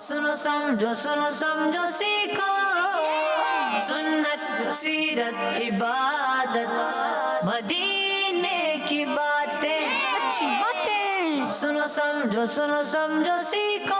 सुनो समझो सीखो सुन्नत सीरत इबादत मदीने की बातें अच्छी बातें सुनो समझो सीखो।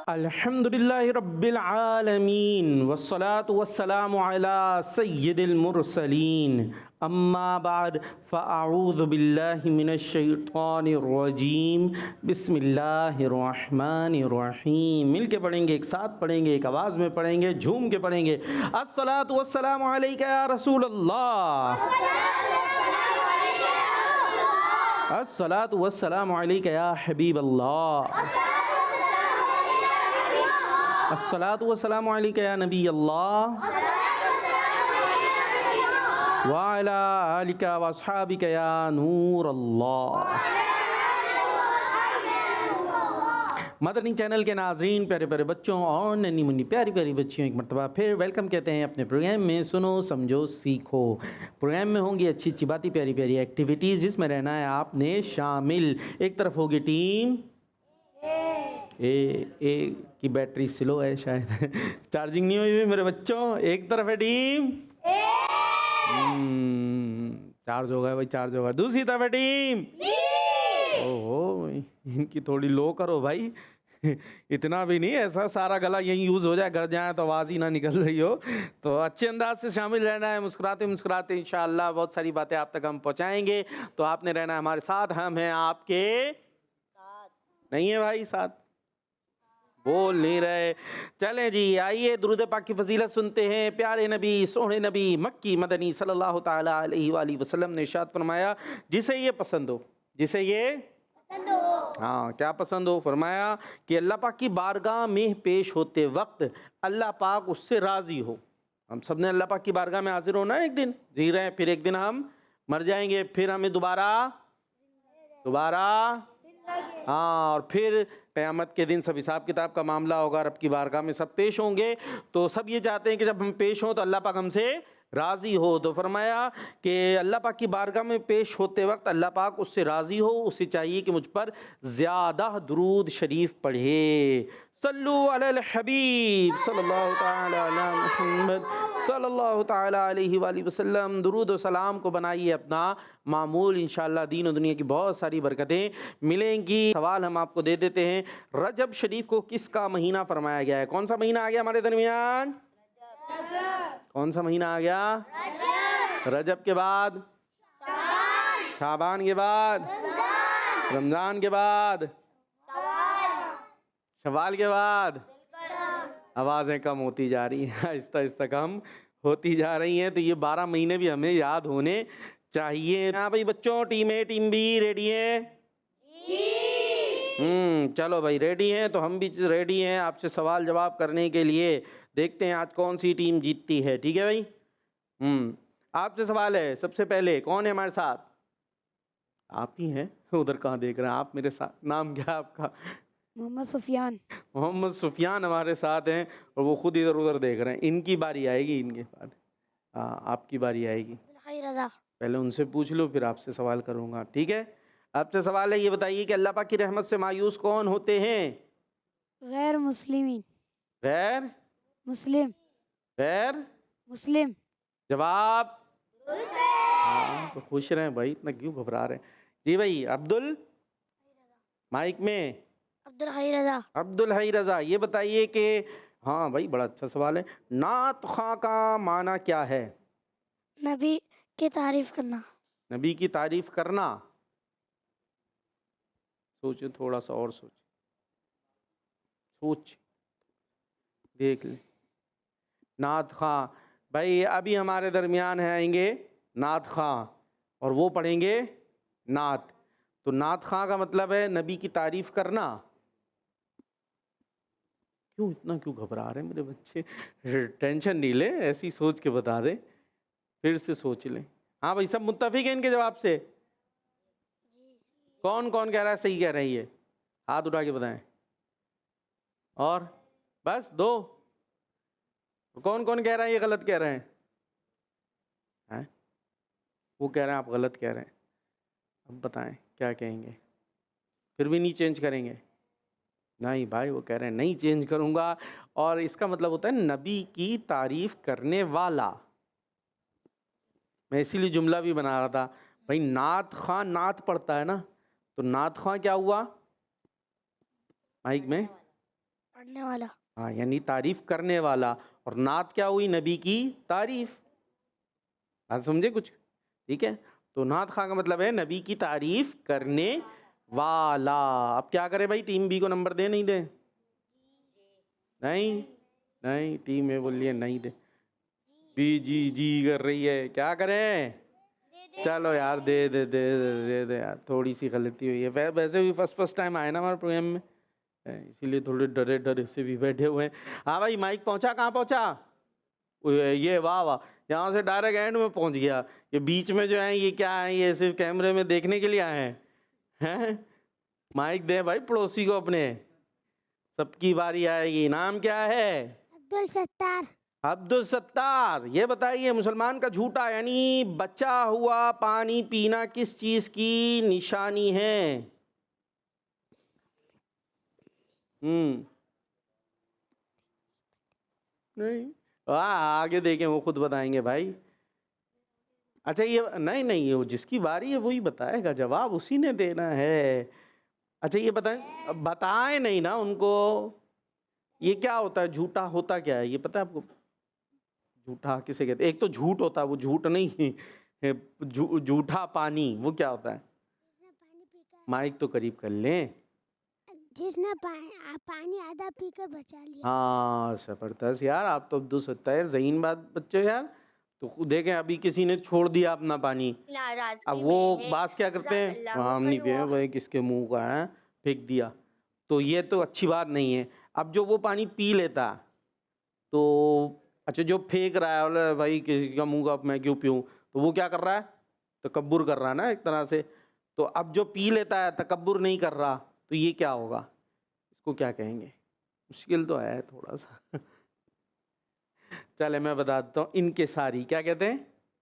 अल्हम्दुलिल्लाहि रब्बिल आलमीन वस्सलातु वस्सलामु अला सय्यिदिल मुरसलीन अम्मा बाद फ़अऊज़ु बिल्लाहि मिनश शैतानिर रजीम बिस्मिल्लाहिर रहमानिर रहीम। मिल के पढ़ेंगे, एक साथ पढ़ेंगे, एक आवाज़ में पढ़ेंगे, झूम के पढ़ेंगे। अस्सलातु वस्सलामु अलैका या रसूल अल्लाह, अस्सलातु वस्सलामु अलैका या हबीब अल्लाह, अस्सलातु वस्सलामु अलैका या नबी अल्लाह व अला आलिका व अस्हाबिका या नूर अल्लाह। मदनी चैनल के नाज़रीन, प्यारे प्यारे बच्चों और नन्ही मुन्नी प्यारी प्यारी बच्चियों, एक मरतबा फिर वेलकम कहते हैं अपने प्रोग्राम में सुनो समझो सीखो। प्रोग्राम में होंगी अच्छी अच्छी बातें, प्यारी प्यारी एक्टिविटीज़, जिसमें रहना है आपने शामिल। एक तरफ होगी टीम ए की बैटरी स्लो है शायद चार्जिंग नहीं हुई मेरे बच्चों। एक तरफ है टीम चार्ज होगा भाई, चार्ज होगा। दूसरी तरफ है टीम ओहो, इनकी थोड़ी लो करो भाई इतना भी नहीं, ऐसा सारा गला यही यूज़ हो जाए, घर जाए तो आवाज़ ही ना निकल रही हो। तो अच्छे अंदाज से शामिल रहना है, मुस्कुराते मुस्कुराते इंशाअल्लाह बहुत सारी बातें आप तक हम पहुँचाएंगे। तो आपने रहना है हमारे साथ, हम हैं आपके साथ। नहीं है भाई साथ, बोल नहीं रहे। चलें जी, आइए दुरूद पाक की फजीलत सुनते हैं। प्यारे नबी, सोहने नबी मक्की मदनी सल्लल्लाहु ताला अलैहि वसल्लम ने इरशाद फरमाया, जिसे ये पसंद हो, जिसे ये पसंद हो, हाँ क्या पसंद हो, फरमाया कि अल्लाह पाक की बारगाह में पेश होते वक्त अल्लाह पाक उससे राज़ी हो। हम सब ने अल्लाह पाक की बारगाह में हाजिर होना है, एक दिन जी रहे हैं, फिर एक दिन हम मर जाएंगे, फिर हमें दोबारा हाँ, और फिर क़यामत के दिन सब हिसाब किताब का मामला होगा, रब की बारगाह में सब पेश होंगे। तो सब ये चाहते हैं कि जब हम पेश हों तो अल्लाह पाक हमसे राज़ी हो। तो फरमाया कि अल्लाह पाक की बारगाह में पेश होते वक्त अल्लाह पाक उससे राज़ी हो, उसे चाहिए कि मुझ पर ज़्यादा दुरूद शरीफ पढ़े। सल्लु अलल हबीब सल्लल्लाहु ताला अला मुहम्मद सल्लल्लाहु ताला अलैहि वसल्लम। दुरूद व सलाम को बनाइए अपना मामूल, इंशाअल्लाह दीन और दुनिया की बहुत सारी बरकतें मिलेंगी। सवाल हम आपको दे देते हैं, रजब शरीफ को किसका महीना फरमाया गया है? कौन सा महीना आ गया हमारे दरमियान? कौन सा महीना आ गया? रजब के बाद शाबान के बाद रमज़ान के बाद शवाल के बाद। आवाज़ें कम होती जा रही हैं, आहिस्ता आहिस्ता कम होती जा रही हैं। तो ये 12 महीने भी हमें याद होने चाहिए। हाँ भाई बच्चों, team A team be ready है? चलो भाई रेडी हैं, तो हम भी रेडी हैं आपसे सवाल जवाब करने के लिए। देखते हैं आज कौन सी टीम जीतती है, ठीक है भाई? आपसे सवाल है, सबसे पहले कौन है हमारे साथ? आप ही हैं, उधर कहाँ देख रहे हैं आप मेरे साथ? नाम क्या है आपका? मोहम्मद सुफियान। मोहम्मद सुफियान हमारे साथ हैं और वो खुद इधर उधर देख रहे हैं। इनकी बारी आएगी, इनके बाद हाँ आपकी बारी आएगी। पहले उनसे पूछ लो, फिर आपसे सवाल करूँगा, ठीक है? आपसे सवाल है, ये बताइए कि अल्लाह पाक की रहमत से मायूस कौन होते हैं? गैर मुस्लिमीन। गैर मुस्लिम। गैर मुस्लिम। जवाब हाँ, तो खुश रहें भाई, इतना क्यों घबरा रहे हैं? जी भाई अब्दुल, माइक में अब्दुल हई रजा। अब्दुल हई रजा, ये बताइए कि हाँ भाई बड़ा अच्छा सवाल है, नात ख़्वां का माना क्या है? नबी की तारीफ करना। नबी की तारीफ करना। सोचे थोड़ा सा और सोच देख ले। नात ख़्वां भाई अभी हमारे दरमियान है, आएंगे नात ख़्वां और वो पढ़ेंगे नात। तो नात ख़्वां का मतलब है नबी की तारीफ करना। क्यों घबरा रहे हैं मेरे बच्चे? टेंशन नहीं ले, ऐसी सोच के बता दे, फिर से सोच लें। हाँ भाई सब मुत्तफिक हैं इनके जवाब से? कौन कौन कह रहा है सही कह रही है? हाथ उठा के बताएं। और बस दो। कौन कौन कह रहा है ये गलत कह रहे हैं? वो कह रहे हैं आप गलत कह रहे हैं। अब बताएं क्या कहेंगे? फिर भी नहीं चेंज करेंगे? नहीं भाई, वो कह रहे हैं नहीं चेंज करूंगा। और इसका मतलब होता है नबी की तारीफ करने वाला। मैं इसीलिए जुमला भी बना रहा था भाई। नात खां नात पढ़ता है ना, तो नात खां क्या हुआ माइक में? पढ़ने वाला। हाँ, यानी तारीफ करने वाला। और नात क्या हुई? नबी की तारीफ। बात समझे कुछ? ठीक है, तो नात खां का मतलब है नबी की तारीफ करने वाला। अब क्या करे भाई, टीम बी को नंबर दे नहीं दे? नहीं नहीं, टीम ए बोलिए नहीं दे। बी जी जी कर रही है, क्या करें? चलो यार दे दे दे दे दे, दे यार, थोड़ी सी गलती हुई है। वैसे भी फर्स्ट टाइम आए ना हमारे प्रोग्राम में, इसीलिए थोड़े डरे डरे से भी बैठे हुए हैं। हाँ भाई, माइक पहुंचा? कहाँ पहुंचा? ये वाह वाह, यहाँ से डायरेक्ट एंड में पहुंच गया। ये बीच में जो है ये क्या है? ये सिर्फ कैमरे में देखने के लिए आए हैं? माइक दे भाई पड़ोसी को अपने, सबकी बारी आएगी। नाम क्या है? अब्दुल सत्तार। अब्दुल सत्तार, ये बताइए मुसलमान का झूठा यानी बचा हुआ पानी पीना किस चीज की निशानी है? नहीं, आगे देखें, वो खुद बताएंगे भाई। अच्छा ये नहीं नहीं, वो जिसकी बारी है वही बताएगा, जवाब उसी ने देना है। अच्छा ये बताएं, बताएं नहीं ना उनको, ये क्या होता है? झूठा होता क्या है ये पता है आपको? झूठा किसे कहते हैं? एक तो झूठ होता है, वो झूठ नहीं है, झूठा पानी, वो क्या होता है? माइक तो करीब कर लें। जिसने पानी आधा पीकर बचा लिया। हाँ जबरदस्त यार, आप तो अब्दुल सत्तार ज़हीन बात बच्चे यार। तो देखें अभी किसी ने छोड़ दिया अपना पानी, अब वो बास क्या करते हैं? हम नहीं पिए भाई, किसके मुंह का है, फेंक दिया। तो ये तो अच्छी बात नहीं है। अब जो वो पानी पी लेता तो अच्छा, जो फेंक रहा है बोले भाई किसी का मुंह का मैं क्यों पीऊँ, तो वो क्या कर रहा है? तकब्बुर कर रहा है ना एक तरह से। तो अब जो पी लेता है तकब्बुर नहीं कर रहा, तो ये क्या होगा? इसको क्या कहेंगे? मुश्किल तो है थोड़ा सा। चले मैं बता देता हूँ, इनकिसारी। क्या कहते हैं?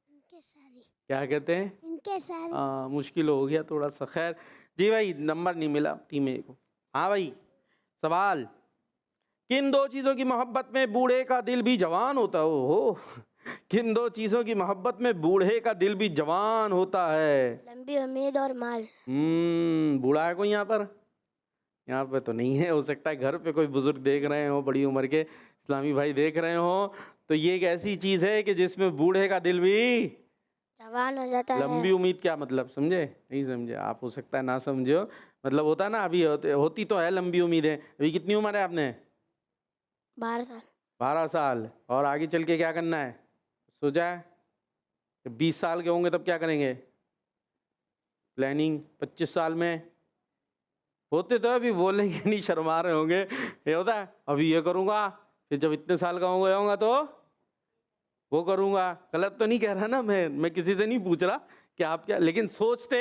इनकिसारी। क्या कहते हैं? इनकिसारी। मुश्किल हो गया थोड़ा सा। खैर जी भाई, नंबर नहीं मिला टीम ए को। हाँ भाई, सवाल, किन दो चीज़ों की मोहब्बत में बूढ़े का दिल भी जवान होता है? हो किन दो चीज़ों की मोहब्बत में बूढ़े का दिल भी जवान होता है? लंबी उम्मीद और माल। बूढ़ा है कोई यहाँ पर? यहाँ पे तो नहीं है, हो सकता है घर पे कोई बुजुर्ग देख रहे हो, बड़ी उम्र के इस्लामी भाई देख रहे हो। तो ये एक ऐसी चीज़ है कि जिसमें बूढ़े का दिल भी जवान हो जाता है। लंबी उम्मीद क्या मतलब समझे? नहीं समझे आप, हो सकता है ना समझो। मतलब होता है ना, अभी होती तो है लंबी उम्मीदें। अभी कितनी उम्र है आपने? 12 साल। 12 साल। और आगे चल के क्या करना है सोचा है? 20 साल के होंगे तब क्या करेंगे? प्लानिंग 25 साल में होते तो अभी बोलेंगे नहीं, शर्मा रहे होंगे। ये होता है अभी ये करूँगा, फिर जब इतने साल का होगा तो वो करूँगा। गलत तो नहीं कह रहा ना मैं किसी से नहीं पूछ रहा कि आप क्या, लेकिन सोचते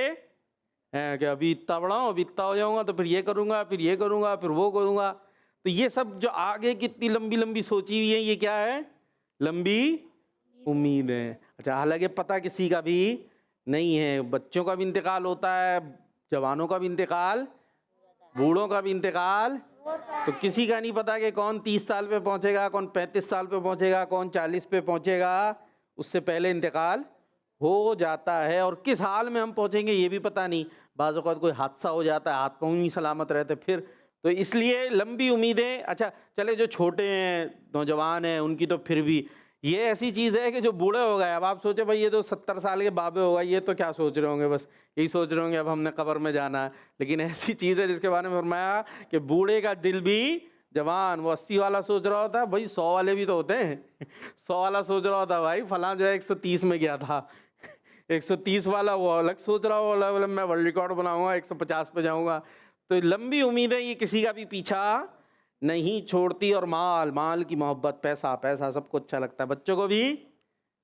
हैं कि अभी इतना बड़ा हूँ, अभी इतना हो जाऊँगा तो फिर ये करूँगा, फिर ये करूँगा, फिर वो करूँगा। तो ये सब जो आगे कितनी लंबी लंबी सोची हुई है, ये क्या है? लंबी उम्मीद है। अच्छा, हालांकि पता किसी का भी नहीं है। बच्चों का भी इंतकाल होता है, जवानों का भी इंतकाल, बूढ़ों का भी इंतकाल, तो किसी का नहीं पता कि कौन 30 साल पे पहुंचेगा, कौन 35 साल पे पहुंचेगा, कौन 40 पे पहुंचेगा। उससे पहले इंतकाल हो जाता है। और किस हाल में हम पहुंचेंगे ये भी पता नहीं। बाज़ औक़ात कोई हादसा हो जाता है, हाथ पाँव नहीं सलामत रहते फिर। तो इसलिए लंबी उम्मीदें। अच्छा चले, जो छोटे हैं, नौजवान हैं, उनकी तो फिर भी ये ऐसी चीज़ है कि जो बूढ़े हो गए, अब आप सोचे भाई ये तो 70 साल के बाबे हो गए, ये तो क्या सोच रहे होंगे, बस यही सोच रहे होंगे अब हमने कब्र में जाना है। लेकिन ऐसी चीज़ है जिसके बारे में फरमाया कि बूढ़े का दिल भी जवान। वो 80 वाला सोच रहा होता है, भाई 100 वाले भी तो होते हैं। 100 वाला सोच रहा होता है भाई फलां जो है 130 में गया था, 130 वाला वो अलग सोच रहा हो, बोले मैं वर्ल्ड रिकॉर्ड बनाऊंगा, 150 पे जाऊंगा। तो लंबी उम्मीदें ये किसी का भी पीछा नहीं छोड़ती। और माल, माल की मोहब्बत, पैसा, पैसा सबको अच्छा लगता है। बच्चों को भी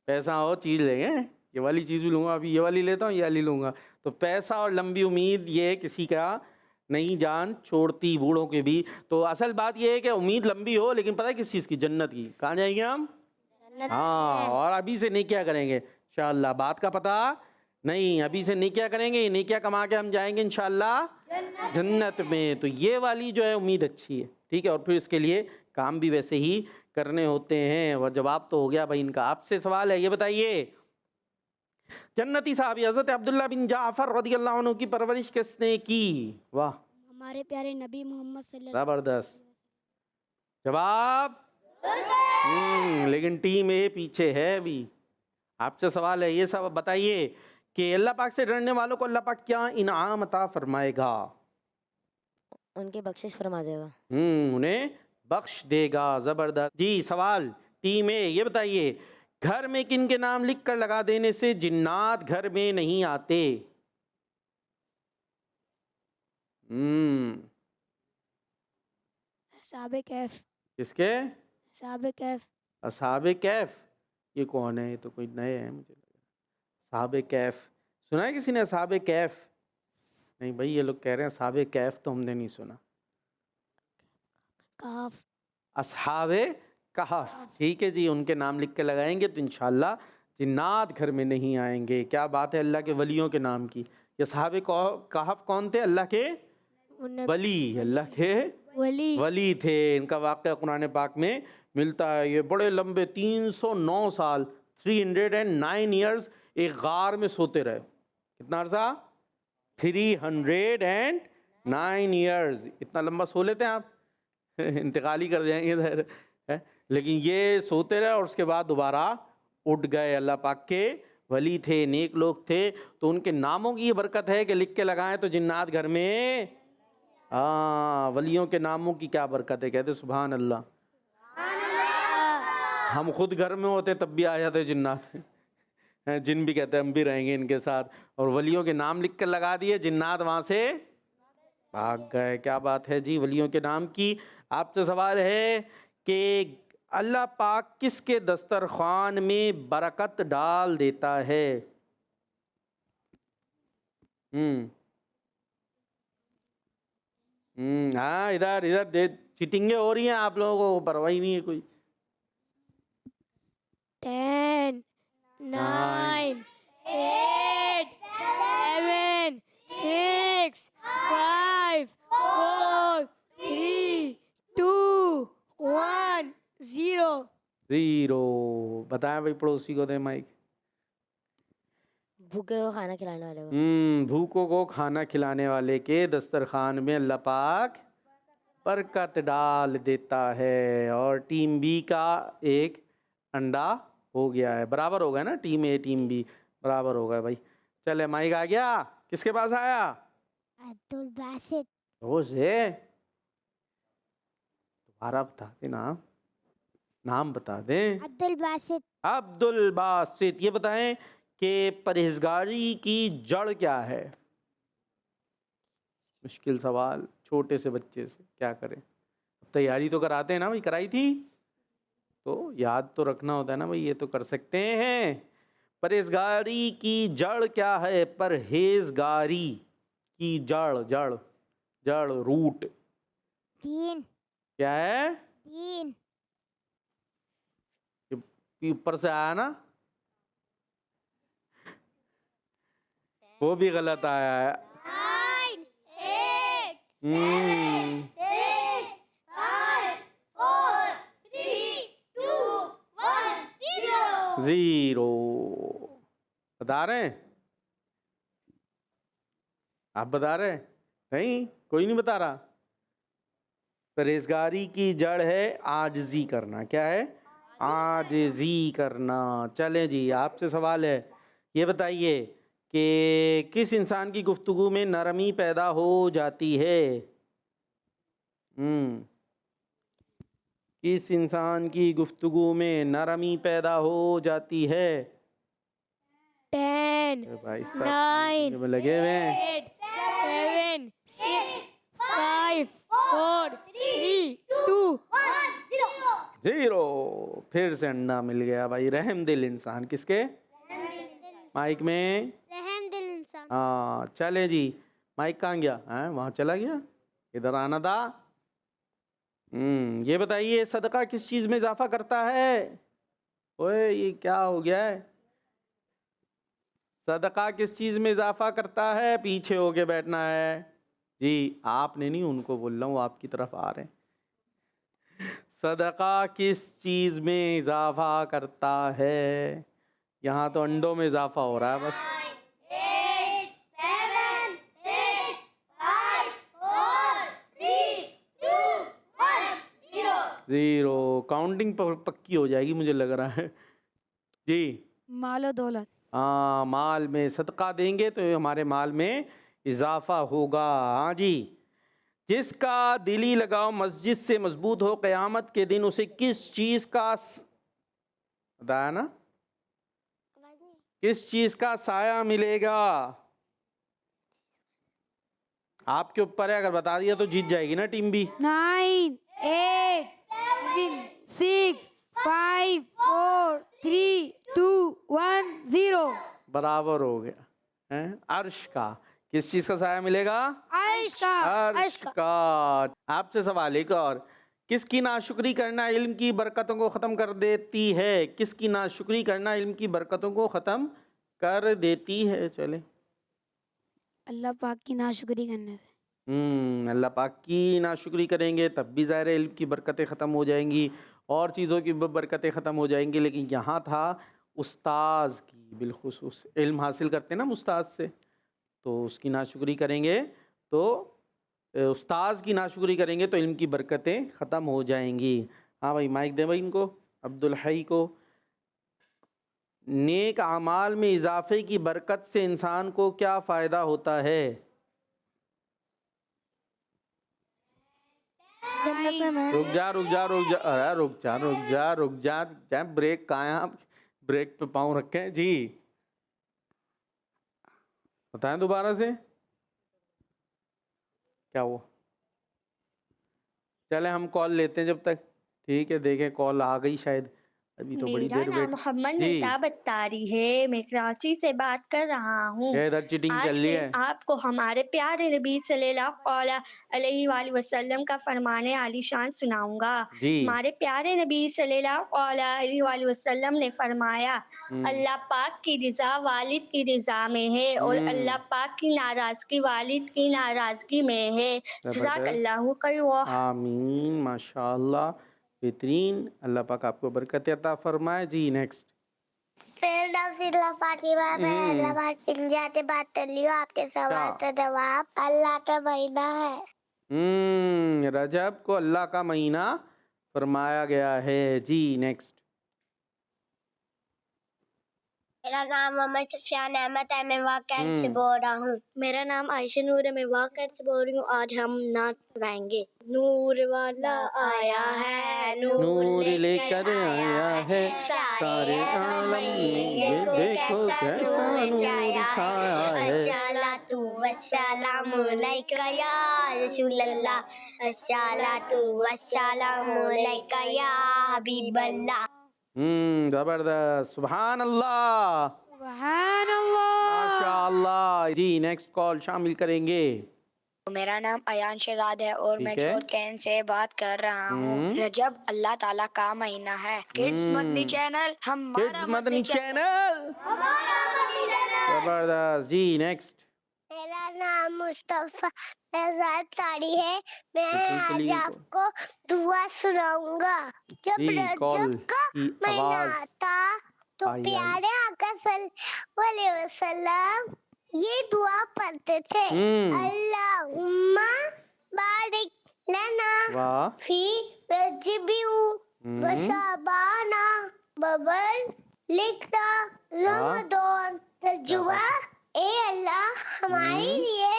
पैसा हो चीज़ लेंगे, ये वाली चीज़ भी लूँगा, अभी ये वाली लेता हूँ, ये वाली लूँगा। तो पैसा और लंबी उम्मीद ये किसी का नहीं जान छोड़ती, बूढ़ों के भी। तो असल बात ये है कि उम्मीद लंबी हो, लेकिन पता है किस चीज़ की? जन्नत की। कहाँ जाएंगे हम? हाँ, और अभी से नहीं क्या करेंगे इंशाअल्लाह, बात का पता नहीं, अभी से नेकिया करेंगे, नेकिया कमा के हम जाएंगे इंशाल्लाह जन्नत में। तो ये वाली जो है उम्मीद अच्छी है, ठीक है। और फिर इसके लिए काम भी वैसे ही करने होते हैं। और जवाब तो हो गया भाई इनका। आपसे सवाल है, ये बताइए जन्नती साहबी हज़रत अब्दुल्ला बिन जाफर रदियल्लाहु अन्हु की परवरिश किसने की? वाह, हमारे प्यारे नबी मोहम्मद सल्लल्लाहु जबरदस्त जवाब। लेकिन टीम ए पीछे है अभी। आपसे सवाल है, ये सब बताइए कि अल्लाह पाक से डरने वालों को अल्लाह पाक क्या इनाम अता फरमाएगा? उनके बख्शिश फरमा देगा। उन्हें बख्श देगा। जबरदस्त जी। सवाल टीम ए, ये बताइए घर में किन के नाम लिख कर लगा देने से जिन्नात घर में नहीं आते? साबे कैफ। किसके? साबे कैफ। असहाबे कैफ। ये कौन है? ये तो कोई नए हैं मुझे लगा। असहाबे कैफ सुना है किसी ने? असहाबे कैफ नहीं भाई, ये लोग कह रहे हैं असहाबे कैफ, तो हमने नहीं सुना। काफ। असहाबे कहफ, ठीक है जी। उनके नाम लिख के लगाएंगे तो इंशाल्लाह जिन्नात घर में नहीं आएंगे। क्या बात है अल्लाह के वलियों के नाम की। ये असहाबे कहफ कौन थे? अल्लाह के वली, अल्लाह के वली थे। इनका वाक़या कुरान पाक में मिलता है। ये बड़े लंबे 309 साल 309 ईयर्स एक गार में सोते रहे। कितना अर्सा? 309 ईयर्स। इतना लंबा सो लेते हैं आप? इंतकाल ही कर जाएंगे इधर है। लेकिन ये सोते रहे और उसके बाद दोबारा उठ गए। अल्लाह पाक के वली थे, नेक लोग थे। तो उनके नामों की ये बरकत है कि लिख के लगाएं तो जिन्नात घर में। वलियों के नामों की क्या बरकत है, कहते सुभान अल्लाह। हम खुद घर में होते तब भी आ जाते जिन्नात। जिन भी कहते हम भी रहेंगे इनके साथ। और वलियों के नाम लिख कर लगा दिए, जिन्नात वहाँ से भाग गए। क्या बात है जी वलियों के नाम की। आपसे सवाल है कि अल्लाह पाक किसके दस्तरखान में बरकत डाल देता है? हाँ, इधर इधर चीटिंगे हो रही हैं आप लोगों को, परवाह ही नहीं है कोई। 10 9 8 7 6 5 4 3 2 1 0। बताया भाई, पड़ोसी को दे माइक। भूखे को खाना खिलाने वाले को। भूखों को खाना खिलाने वाले के दस्तरखान में अल्लाह पाक बरकत डाल देता है। और टीम बी का एक अंडा हो गया है। बराबर हो गया ना, टीम ए टीम बी बराबर हो गया भाई। चले माइक आ गया, किसके पास आया? अब्दुल बासित। हो से दोबारा बता दे नाम बता दें। अब्दुल बासित। अब्दुल बासित। ये बताएं कि परहेजगारी की जड़ क्या है? मुश्किल सवाल, छोटे से बच्चे से क्या करें। तैयारी तो कराते हैं ना भाई, कराई थी तो याद तो रखना होता है ना भाई, ये तो कर सकते हैं। परहेजगारी की जड़ क्या है? परहेजगारी की जड़ रूट 3। क्या है? 3। ऊपर से आया ना, वो भी गलत आया है। 9 8 हम्म 6 5 4 3 2 1 0। 0 बता रहे हैं? आप बता रहे हैं? नहीं, कोई नहीं बता रहा। परहेजगारी की जड़ है आजिज़ी करना। क्या है? आजिज़ी करना। चलें जी, आपसे सवाल है, ये बताइए कि किस इंसान की गुफ्तगू में नरमी पैदा हो जाती है? किस इंसान की गुफ्तगू में नरमी पैदा हो जाती है? 10 भाई 9 में लगे हुए हैं। 8 7 6 5 4 3 2 1 0। 0। फिर से अंडा मिल गया भाई। रहमदिल इंसान। किसके? माइक में। रहमदिल इंसान। हाँ, चले जी। माइक कहाँ गया? हैं, वहाँ चला गया, इधर आना था। ये बताइए सदका किस चीज़ में इजाफा करता है? ओए ये क्या हो गया है? सदका किस चीज़ में इजाफा करता है? पीछे होके बैठना है जी, आपने नहीं, उनको बोल रहा हूँ, आपकी तरफ आ रहे हैं। सदका किस चीज़ में इजाफा करता है? यहाँ तो अंडों में इजाफा हो रहा है बस। 0 काउंटिंग पक्की हो जाएगी मुझे लग रहा है जी। मालो दौलत। हाँ, माल में सदका देंगे तो हमारे माल में इजाफा होगा। हाँ जी। जिसका दिली लगाव मस्जिद से मजबूत हो, क़यामत के दिन उसे किस चीज़ का बताया ना, किस चीज़ का साया मिलेगा? आपके ऊपर है, अगर बता दिया तो जीत जाएगी ना टीम भी। 9, 8, 7, 6, 5, 4, 3, 2, 1, 0। बराबर हो गया है। अर्श का किस चीज़ का साया मिलेगा? अर्श का। अर्श का। आपसे सवाल एक और, किसकी नाशुक्री करना इल्म की बरकतों को ख़त्म कर देती है? किसकी नाशुक्री करना इल्म की बरकतों को ख़त्म कर देती है? चले, अल्लाह पाक की नाशुक्री करने से। अल्लाह पाक की नाशुक्री करेंगे तब भी ज़ाहिर है इल्म की बरकतें ख़त्म हो जाएंगी और चीज़ों की बरकतें ख़त्म हो जाएंगी। लेकिन यहाँ था उस्ताज़ की बिलखुसूस, इल्म हासिल करते हैं ना उस्ताद से, तो उसकी नाशुक्री करेंगे तो उस्ताज़ की नाशुक्री करेंगे तो इल्म की बरकतें ख़त्म हो जाएंगी। हाँ भाई, माइक दे भाई इनको, अब्दुल हई को। नेक आमाल में इजाफे की बरकत से इंसान को क्या फ़ायदा होता है? रुक जा, ब्रेक कहाँ है? आप ब्रेक पे पाँव रखे हैं जी। बताएं दोबारा से क्या हुआ? चले हम कॉल लेते हैं जब तक, ठीक है। देखें कॉल आ गई शायद, अभी तो बड़ी मेरा देर नाम वेट मोहम्मद जी। मेहताब अत्तारी है, मैं कराची से बात कर रहा हूँ। क्या इधर चीटिंग आज चल रही मैं है? आपको हमारे प्यारे नबी सल्लल्लाहु अलैहि वसल्लम का फरमाने आलीशान सुनाऊंगा। जी। हमारे प्यारे नबी सल्लल्लाहु अलैहि वसल्लम ने फरमाया, अल्लाह पाक की रिज़ा वालिद की रिज़ा में है और अल्लाह पाक की नाराज़गी वालिद की नाराज़गी में है। जज़ाकल्लाहु खैर। आमीन, माशाअल्लाह, बेहतरीन। अल्लाह पाक आपको बरकत अता फरमाए जी। नेक्स्ट। मेरा नाम सिला फातिमा, मैं इलाहाबाद इंडिया से बात कर रही हूँ। आपके सवाल का जवाब अल्लाह का महीना है। रजब को अल्लाह का महीना फरमाया गया है जी। नेक्स्ट। मेरा नाम मोहम्मद सफियान अहमद है, मैं वाकई से बोल रहा हूँ। मेरा नाम आयशा नूर है, मैं वाकई से बोल रही हूँ। आज हम नात सुनाएंगे। नूर वाला आया है, नूर लेकर आया है, सारे आलम में ये देखो कैसा नूर छाया है। अस्सलातु वस्सलामु अलैका या रसूलल्लाह, अस्सलातु वस्सलामु अलैका या हबीबल्लाह। जबरदस्त, सुभान अल्लाह, सुभान अल्लाह, माशाअल्लाह जी। नेक्स्ट कॉल शामिल करेंगे। मेरा नाम अयान शहजाद है और मैं ठीक है। छोरकैन से बात कर रहा हूँ। रजब अल्लाह ताला का महीना है। Kids Madani channel kids Madani channel, जबरदस्त जी। नेक्स्ट। मेरा नाम मुस्तफा एजाज तारी है, मैं आज आपको दुआ सुनाऊंगा। जब जी, कॉल रजब का की महीना आवाज आता तो आई। प्यारे आका सल्लल्लाहु अलैहि वसल्लम ये दुआ पढ़ते थे, अल्लाहुम्मा बारिक लना वाह। फी रजबियु व शाबाना बबल लिखना रमजान तजुआ। ए अल्लाह, हमारे लिए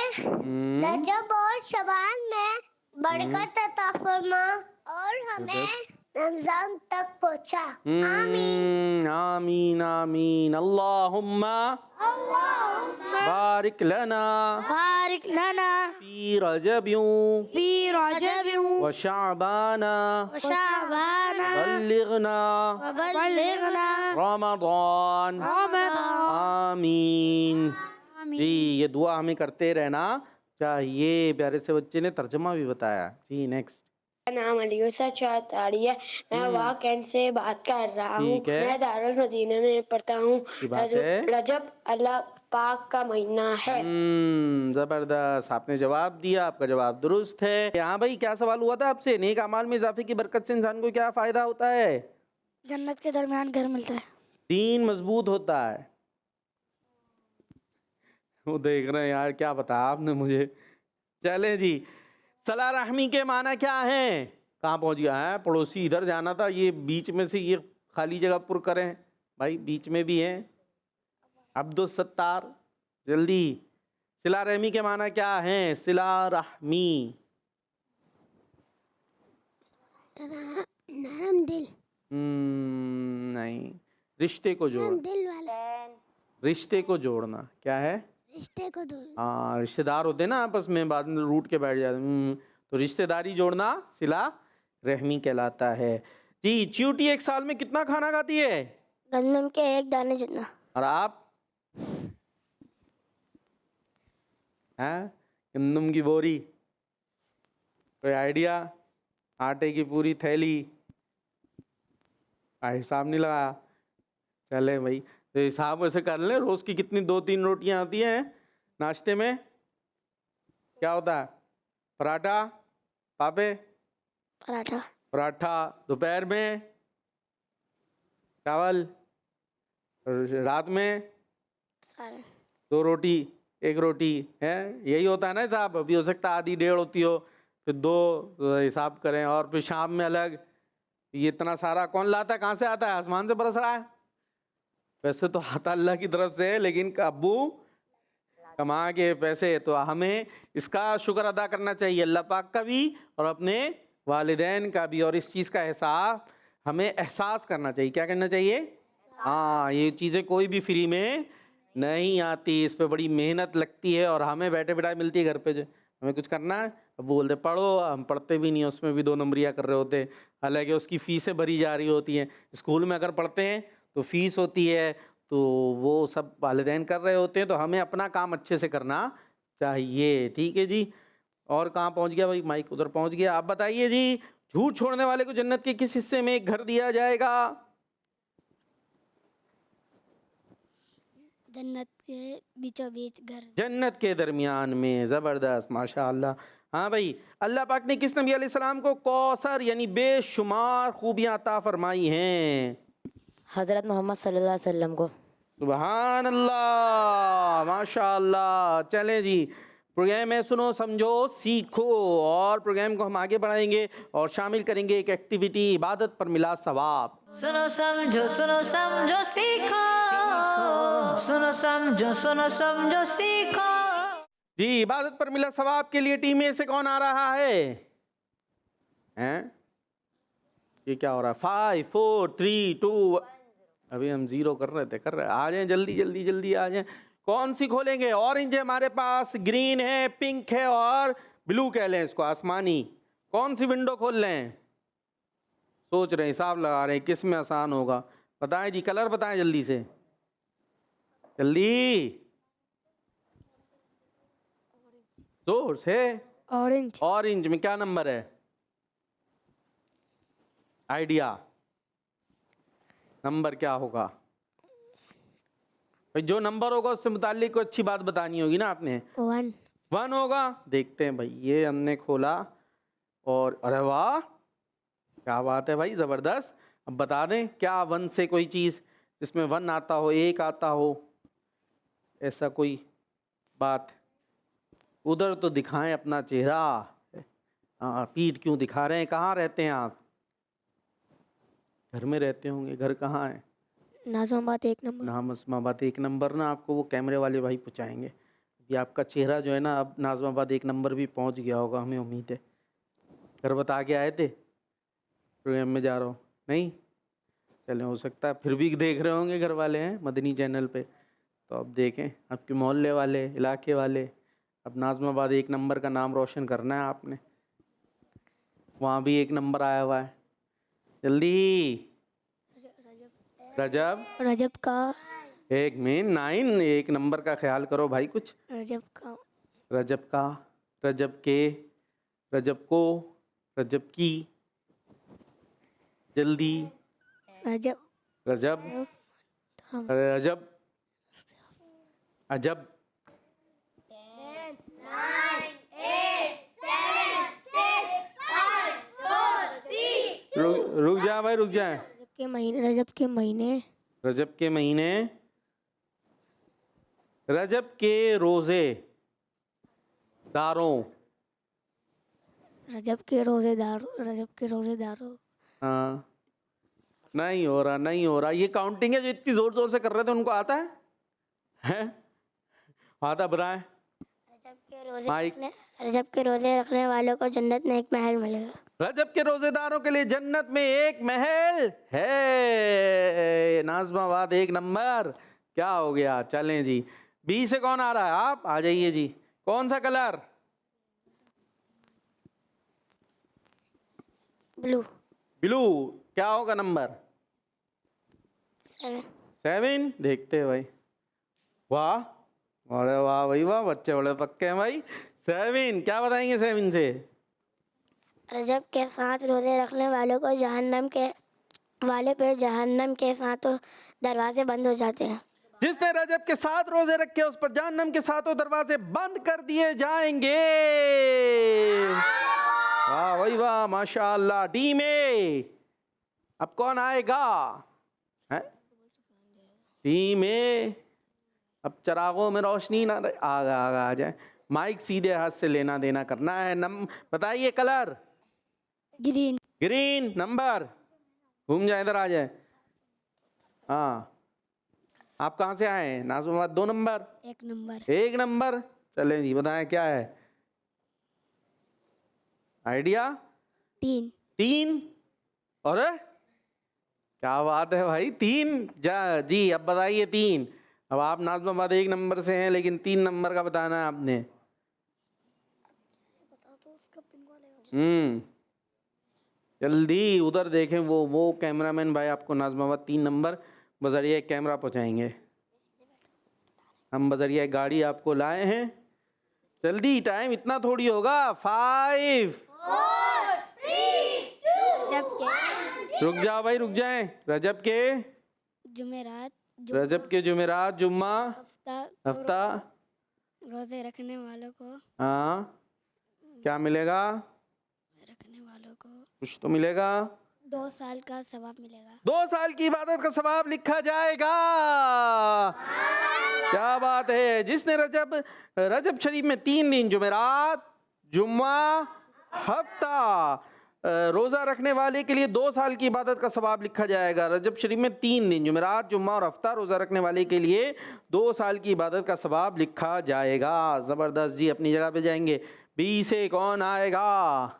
रजब और शबान में बरकत अता फरमा और हमें रमजान तक पहुंचा। आमीन आमीन आमीन। अल्लाहुम्मा बारिक लना फी रजबियु व शाबाना बल्लिगना रमजान। आमीन जी। ये दुआ हमें करते रहना चाहिए। प्यारे से बच्चे ने तर्जमा भी बताया जी। नेक्स्ट। मेरा नाम अलीसा तारी है, मैं वाकई से बात कर रहा हूँ। मैं दारुल मदीना में पढ़ता हूँ। रजब अल्लाह पाक का महीना है। जबरदस्त, आपने जवाब दिया, आपका जवाब दुरुस्त है। हाँ भाई, क्या सवाल हुआ था आपसे? नेक अमाल में इजाफे की बरकत से इंसान को क्या फायदा होता है? जन्नत के दरमियान घर मिलता है। दीन मजबूत होता है। वो देख रहे हैं यार, क्या बताया आपने मुझे। चले जी, सला रहमी के माना क्या है? कहाँ पहुंच गया है? पड़ोसी इधर जाना था, ये बीच में से ये खाली जगह पुर करें भाई, बीच में भी है। अब्दुल सत्तार, जल्दी। सिला रहमी के माना क्या है? सिला रहमी। नरम दिल। नहीं, रिश्ते को जोड़, दिल वाला। रिश्ते को जोड़ना। क्या है? रिश्ते को दूर। हाँ, रिश्तेदार होते हैं ना आपस में, बाद में रूठ के बैठ जाते हैं। तो रिश्तेदारी जोड़ना सिला रहमी कहलाता है जी। चींटी एक साल में कितना खाना खाती है? गंदम के एक दाने जितना। और आप? हैं? गंदम की बोरी? कोई आइडिया? आटे की पूरी थैली? हिसाब नहीं लगाया। चले भाई, तो हिसाब ऐसे कर ले, रोज की कितनी 2-3 रोटियां आती हैं नाश्ते में? क्या होता है? पराठा, पापे, पराठा। पराठा। दोपहर में चावल, रात में सारे। 2 रोटी, 1 रोटी है, यही होता है ना हिसाब। अभी हो सकता है आधी 1.5 होती हो, फिर 2 हिसाब करें, और फिर शाम में अलग। ये इतना सारा कौन लाता है? कहाँ से आता है? आसमान से बरस रहा है? वैसे तो आता अल्लाह की तरफ से है, लेकिन अब्बू कमा के पैसे, तो हमें इसका शुक्र अदा करना चाहिए, अल्लाह पाक का भी और अपने वालिदैन का भी। और इस चीज़ का एहसास हमें एहसास करना चाहिए। क्या करना चाहिए? हाँ, ये चीज़ें कोई भी फ्री में नहीं आती, इस पे बड़ी मेहनत लगती है, और हमें बैठे बैठाए मिलती है घर पे। जो हमें कुछ करना है, अब बोलते पढ़ो, हम पढ़ते भी नहीं है, उसमें भी 2 नंबरिया कर रहे होते हैं, हालांकि उसकी फ़ीसें भरी जा रही होती हैं। स्कूल में अगर पढ़ते हैं तो फीस होती है, तो वो सब वालिदैन कर रहे होते हैं, तो हमें अपना काम अच्छे से करना चाहिए। ठीक है जी। और कहाँ पहुँच गया भाई? माइक उधर पहुँच गया। आप बताइए जी, झूठ छोड़ने वाले को जन्नत के किस हिस्से में एक घर दिया जाएगा? जन्नत के बीचों बीच घर। जन्नत के दरमियान में। ज़बरदस्त, माशाअल्लाह। हाँ भाई, अल्लाह पाक ने किस नबी अलैहिस्सलाम को कौसर यानी बेशुमार खूबियाँ अता फरमाई हैं? हज़रत मोहम्मद सल्लल्लाहु अलैहि वसल्लम को। सुबहान अल्लाह, माशाअल्लाह। चलें जी, प्रोग्राम में सुनो, समझो, सीखो, और प्रोग्राम को हम आगे बढ़ाएंगे और शामिल करेंगे एक एक्टिविटी, इबादत पर मिला सवाब। सुनो समझो सीखो, सुनो समझो सीखो। जी, इबादत पर मिला सवाब के लिए टीम ए से कौन आ रहा है? हैं? ये क्या हो रहा है? 5 4 3 2। अभी हम 0 कर रहे थे, आ जाएं, जल्दी जल्दी जल्दी आ जाएं। कौन सी खोलेंगे? ऑरेंज है हमारे पास, ग्रीन है, पिंक है, और ब्लू कह लें इसको, आसमानी। कौन सी विंडो खोल लें? सोच रहे हैं, हिसाब लगा रहे हैं किस में आसान होगा। बताएं जी, कलर बताएं जल्दी से, जल्दी, जोर से। ऑरेंज। ऑरेंज में क्या नंबर है? आइडिया, नंबर क्या होगा भाई? जो नंबर होगा उससे मुताल्लिक कोई अच्छी बात बतानी होगी ना आपने। 1 होगा। देखते हैं भाई, ये हमने खोला, और अरे वाह, क्या बात है भाई, ज़बरदस्त। अब बता दें क्या 1 से कोई चीज़ जिसमें 1 आता हो, 1 आता हो, ऐसा कोई बात? उधर तो दिखाएं अपना चेहरा। हाँ, पीठ क्यों दिखा रहे हैं? कहाँ रहते हैं आप? घर में रहते होंगे। घर कहाँ है? नाज़िमाबाद 1 नंबर। नाज़िमाबाद 1 नंबर ना, आपको वो कैमरे वाले भाई पहुँचाएंगे। ये आपका चेहरा जो है ना, अब नाज़िमाबाद 1 नंबर भी पहुँच गया होगा, हमें उम्मीद है। घर बता के आए थे, प्रोग्राम में जा रहा हूँ नहीं? चले, हो सकता है फिर भी देख रहे होंगे घर वाले हैं मदनी चैनल पे, तो अब देखें, आपके मोहल्ले वाले, इलाके वाले। अब नाज़िमाबाद 1 नंबर का नाम रोशन करना है आपने। वहाँ भी 1 नंबर आया हुआ है, जल्दी। रजब का 1 में 9, 1 नंबर का ख्याल करो भाई कुछ। रजब का रजब के, रजब को, रजब की, जल्दी। रजब अजब। रुक जा भाई, रुक जा। रजब के महीने, रजब के महीने, रजब के महीने, रजब के रोजे दारों, रजब के रोजेदारों, रजब के रोजेदारों। हाँ नहीं हो रहा, नहीं हो रहा। ये काउंटिंग है जो इतनी जोर जोर से कर रहे थे, उनको आता है? हैं? आता बताएं। माइक। रजब के रोजे रखने वालों को जन्नत में एक महल मिलेगा। रजब के रोजेदारों के लिए जन्नत में एक महल है। नाज़माबाद 1 नंबर। क्या हो गया? चलें जी। बी से कौन आ रहा है? आप आ जाइए जी। कौन सा कलर? ब्लू। ब्लू। क्या होगा नंबर? 7। 7। देखते हैं भाई। वाह, अरे वाह भाई वाह, बच्चे बड़े पक्के हैं भाई। 7। क्या बताएंगे 7 से? रजब के 7 रोजे रखने वालों को जहन्नम के वाले पे जहन्नम के 7 दरवाजे बंद हो जाते हैं। जिसने रजब के 7 रोजे रखे उस पर जहन्नम के 7 दरवाजे बंद कर दिए जाएंगे। वाह भाई वाह, माशाअल्लाह। डी में अब कौन आएगा? है? डी में अब चरागों में रोशनी ना रहे। आगा आगा आ जाए। माइक सीधे हाथ से लेना देना करना है। बताइए कलर। ग्रीन। ग्रीन। नंबर घूम जाए, इधर आ जाए। हाँ, आप कहाँ से आए हैं? नाज़माबाद 2 नंबर। 1 नंबर। 1 नंबर। चलें जी, बताएं क्या है आइडिया? 3। 3। अरे क्या बात है भाई, 3 जी। अब बताइए 3। अब आप नाज़माबाद 1 नंबर से हैं, लेकिन 3 नंबर का बताना है आपने। जल्दी उधर देखें, वो कैमरामैन भाई आपको नाज़माबाद 3 नंबर बजरिया कैमरा पहुंचाएंगे। हम बजरिया गाड़ी आपको लाए हैं। जल्दी, टाइम इतना थोड़ी होगा। 5 4 3 2। रुक जाओ भाई, रुक जाएं। रजब के जुमेरात, रजब के जुमेरात, जुम्मा, हफ्ता रोजे रखने वालों को, हाँ क्या मिलेगा? रखने वालों को कुछ तो मिलेगा। 2 साल का सवाब मिलेगा। 2 साल की इबादत का सवाब लिखा जाएगा। क्या बात है। जिसने रजब शरीफ में 3 दिन जुमेरात, जुम्मा, हफ्ता रोजा रखने वाले के लिए 2 साल की इबादत का सवाब लिखा जाएगा। रजब शरीफ में 3 दिन जुमेरात, जुम्मा और हफ्ता रोजा रखने वाले के लिए 2 साल की इबादत का सवाब लिखा जाएगा। जबरदस्त जी, अपनी जगह पे जाएंगे। बी से कौन आएगा?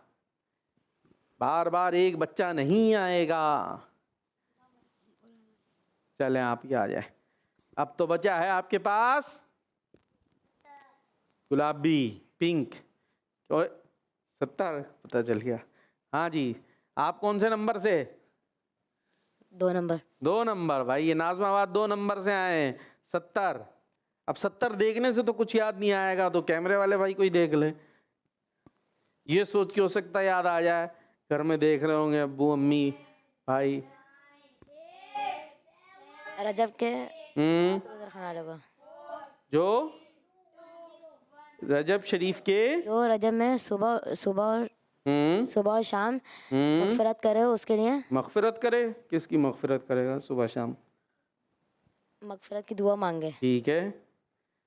बार बार एक बच्चा नहीं आएगा। चले आप ही आ जाए। अब तो बचा है आपके पास गुलाबी, पिंक और 70। पता चल गया। हाँ जी, आप कौन से नंबर से? 2 नंबर। 2 नंबर। भाई ये नाज़माबाद 2 नंबर से आए हैं। 70। अब 70 देखने से तो कुछ याद नहीं आएगा, तो कैमरे वाले भाई कोई देख ले। ये सोच के हो सकता है याद आ जाए। घर में देख रहे होंगे अब्बू, अम्मी, भाई। रजब के रोजे रखने वालों को, जो रजब शरीफ के, जो रजब में सुबह और शाम मगफिरत करे उसके लिए, मगफिरत करे। किसकी मगफिरत करेगा? सुबह शाम मगफिरत की दुआ मांगे, ठीक है।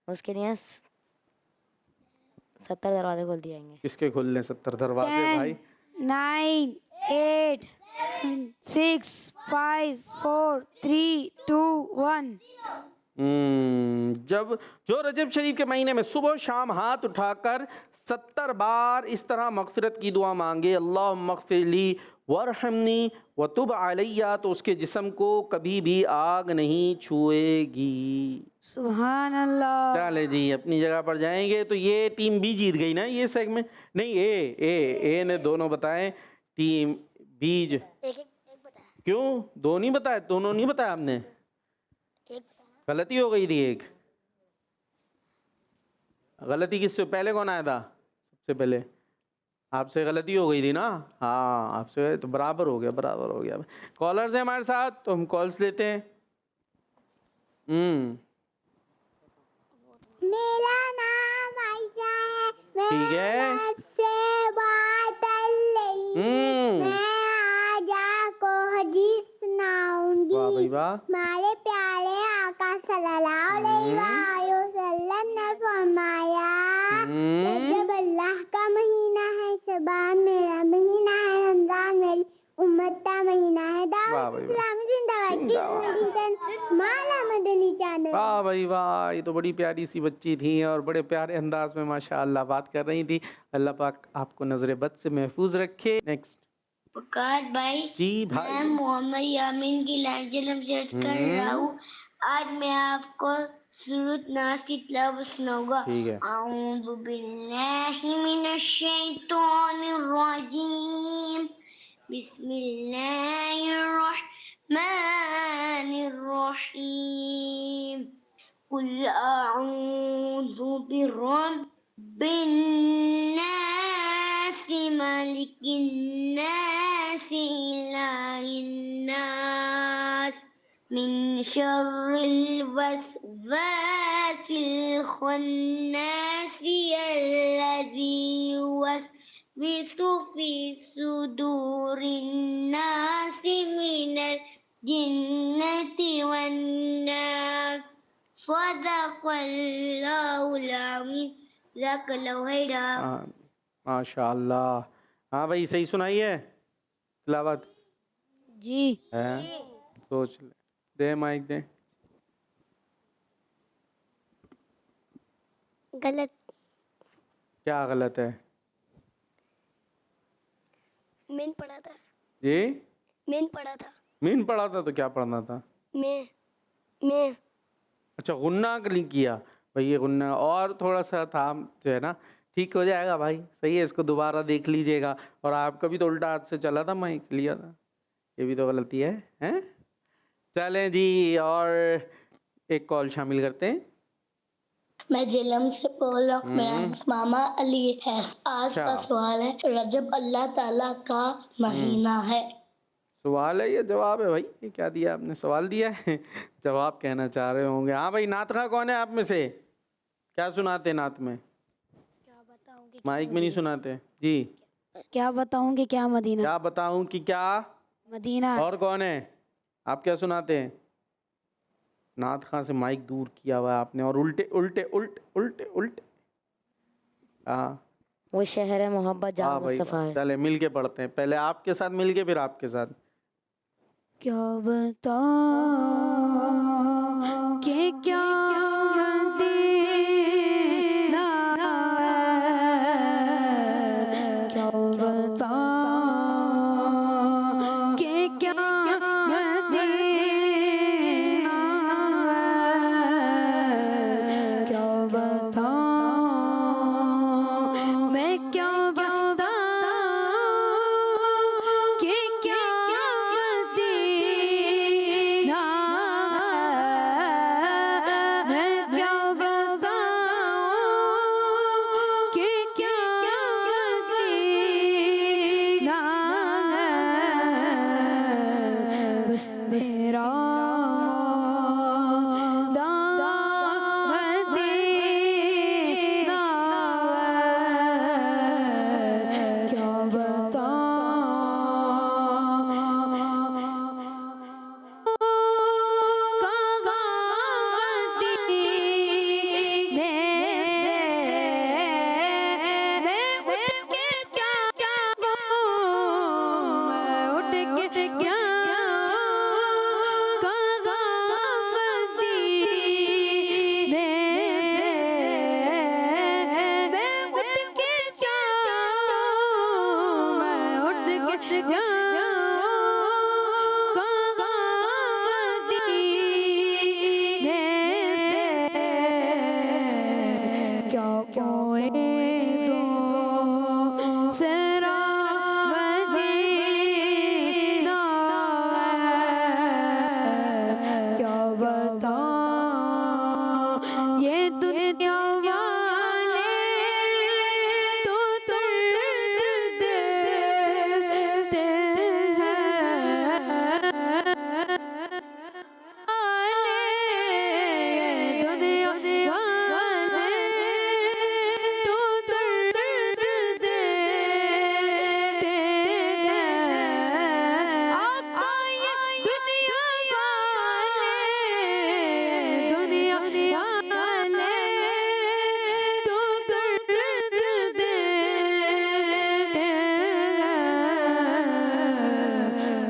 उसके लिए 70 दरवाजे खोल दिए जाएंगे। किसके खुलने 70 दरवाजे भाई? 9 8 6 5 4 3 2 1। जो रजब शरीफ के महीने में सुबह शाम हाथ उठाकर 70 बार इस तरह मगफिरत की दुआ मांगे, अल्लाह मगफिरली वरहमनी वतुब अलैया, तो उसके जिस्म को कभी भी आग नहीं छुएगी। सुभान अल्लाह। चले जी, अपनी जगह पर जाएंगे। तो ये टीम बी जीत गई ना ये सेगमेंट। नहीं, ए ने दोनों बताए। टीम बी एक बताया। क्यों 2 नहीं बताए? दोनों नहीं बताया आपने? गलती हो गई थी एक। गलती किससे? पहले कौन आया था? सबसे पहले आपसे गलती हो गई थी ना। हाँ, आपसे तो बराबर हो गया। कॉलर्स हैं हमारे साथ, तो हम कॉल्स लेते हैं। मेरा नाम आयशा है, मैं ठीक है। आपसे बात कर रही हूँ। मैं आज आपको हदीस सुनाऊंगी। वाह भाई वाह। हमारे प्यारे आका सल्लल्लाहु अलैहि वसल्लम ने फरमाया, जब अल्लाह का महीना है, शबान मेरा महीना है, रमजान मेरी उम्मत का महीना है, वाह भाई वाह। जिंदाबाद माला मदनी चैनल। वाह भाई वाह, ये तो बड़ी प्यारी सी बच्ची थी और बड़े प्यारे अंदाज में माशाअल्लाह बात कर रही थी। अल्लाह पाक आपको नजर बद से महफूज रखे। नेक्स्ट। पुकार भाई, जी मैं भाई। मोहम्मद यामीन की लैंग्वेज सर्च कर रहा हूँ। आज मैं आपको सूरत नास की तिलावत सुनाऊंगा। ठीक है। अऊज़ु बिल्लाहि मिनश शैतानिर रजीम, बिस्मिल्लाहिर रहमानिर रहीम, कुल अऊज़ु बिरब्बिन नास, मलिकिन नास, इलाहिन नास, मिन शर्रिल वसवासिल खन्नास, अल्लज़ी युवस्विसु फी सुदूरिन नास, मिनल जिन्नति वन नास। सदक़ल्लाहुल अज़ीम। ज़ाकल्लाहु खैरा। माशाअल्लाह। हाँ भाई सही सुनाई है तिलावत जी। है। सोच ले, दे माइक दे। गलत। क्या गलत है? मैंने पढ़ा था। जी मैंने पढ़ा था। मीन पढ़ा था तो क्या पढ़ना था? मैं अच्छा गुन्ना किया भाई, ये गुन्ना और थोड़ा सा था जो है ना, ठीक हो जाएगा भाई। सही है, इसको दोबारा देख लीजिएगा। और आपका भी तो उल्टा हाथ से चला था, माइक लिया था, ये भी तो गलती है, हैं? चलें जी, और एक कॉल शामिल करते हैं। मैं जेलम से बोल रहा हूँ। मेरा नाम मामा अली है। आज का सवाल है, रजब अल्लाह ताला का महीना है। सवाल है ये जवाब है भाई? ये क्या दिया आपने, सवाल दिया है जवाब कहना चाह रहे होंगे। हाँ भाई, नात खा कौन है आप में से? क्या सुनाते हैं नात में? क्या बताऊं कि माइक में नहीं सुनाते जी। क्या बताऊं कि क्या मदीना क्या बताऊं कि क्या मदीना। और कौन है? आप क्या सुनाते हैं? नात खां से माइक दूर किया हुआ है आपने, और उल्टे उल्टे उल्टे उल्टे उल्टे। हाँ वो शहर है मोहब्बत जहाँ हाँ भाई, मुस्तफ़ा है। चले मिल के पढ़ते हैं, पहले आपके साथ मिल के फिर आपके साथ। क्या बताऊं कि क्या मदीना है। क्या बताऊं कि क्या मदीना है। क्या बताऊं मैं, क्या बताऊं कि क्या मदीना है। मैं क्या बताऊं कि क्या मदीना है। बस मेरा मदीना है। क्या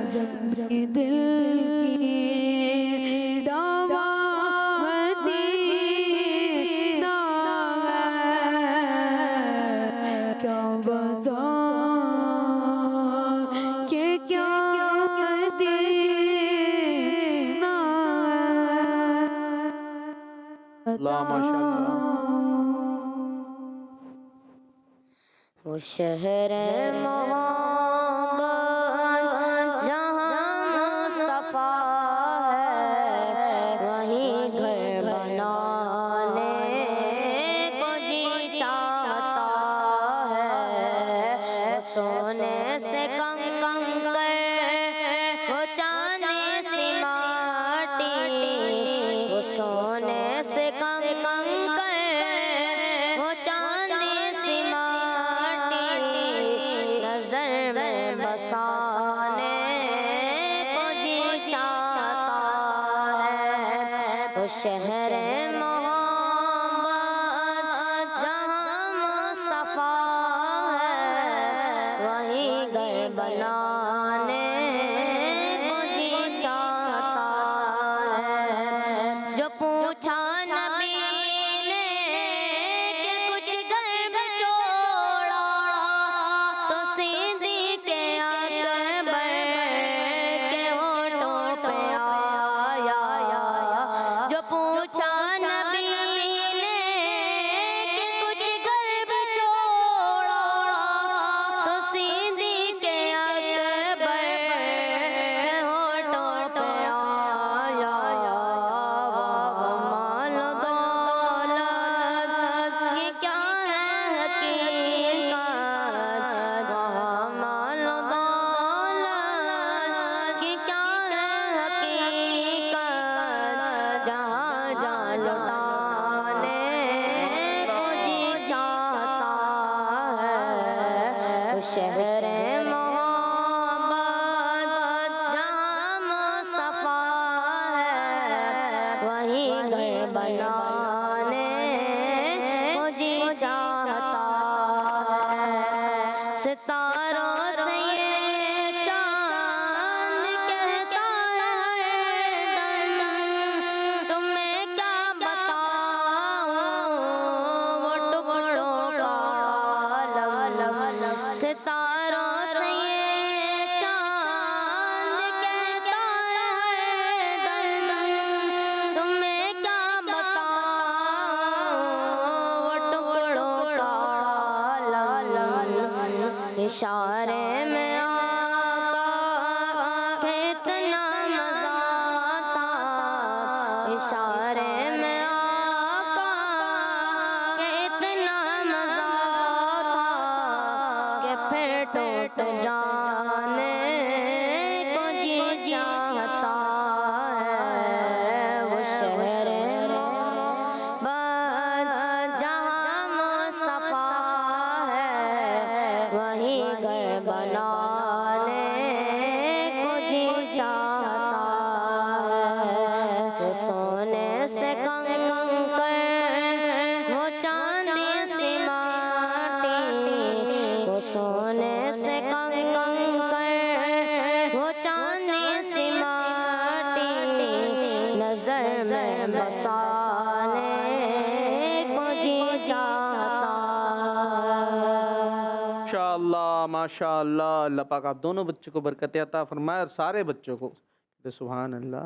जब दिल की दावा मदीना है, क्या बताऊं कि क्या मदीना है। अल्लाह माशाल्लाह। वो शहर मोहब्बत जहाँ मुस्तफा है, वहीं घर बनाने को जी चाहता है। वो सोने से कंकर, वो चांदी सी माटी, वो सोने से कंकर, वो चांदी सी नजर में बसाने को जी चाहता है। वो शहर मोहब्बत जहाँ मुस्तफा है, वहीं घर बनाने को जी चाहता है। जो पूछा नबी ने कि कुछ घर में छोड़ा, तो सीधी के अकबर के होठों पे आया। जो पूछा नबी ने कि कुछ घर में छोड़ा, तो सीधी के अकबर के होठों पे आया। माल दौलत की क्या है हकीकत, माल दौलत की क्या है हकीकत, जहाँ जहाँ लुटाने को जी चाहता है। वो शहर मोहब्बत जहाँ मुस्तफा है, वहीं घर बनाने को जी चाहता है। सितारों से ये चांद कहता है हरदम, तुम्हें क्या बताऊं वो टुकड़ों का आलम। सितारों से ये चांद कहता है हरदम, तुम्हें क्या बताऊं वो टुकड़ों का आलम। इशारे में आका के इतना मजा था, इशारे में आका के इतना मजा था, कि फिर टूट जाने को जी चाहता है। वो शहर मोहब्बत जहाँ मुस्तफा है, वहीं घर बनाने को जी चाहता है। वो सोने से कंकर, वो चांदी सी माटी, वो सोने से कंकर, वो चांदी सी माटी, नजर में बसाने को जी चाहता है। माशाअल्लाह माशाअल्लाह। अल्लाह पाक आप दोनों बच्चों को बरकत अता फरमाए और सारे बच्चों को। सुभान अल्लाह।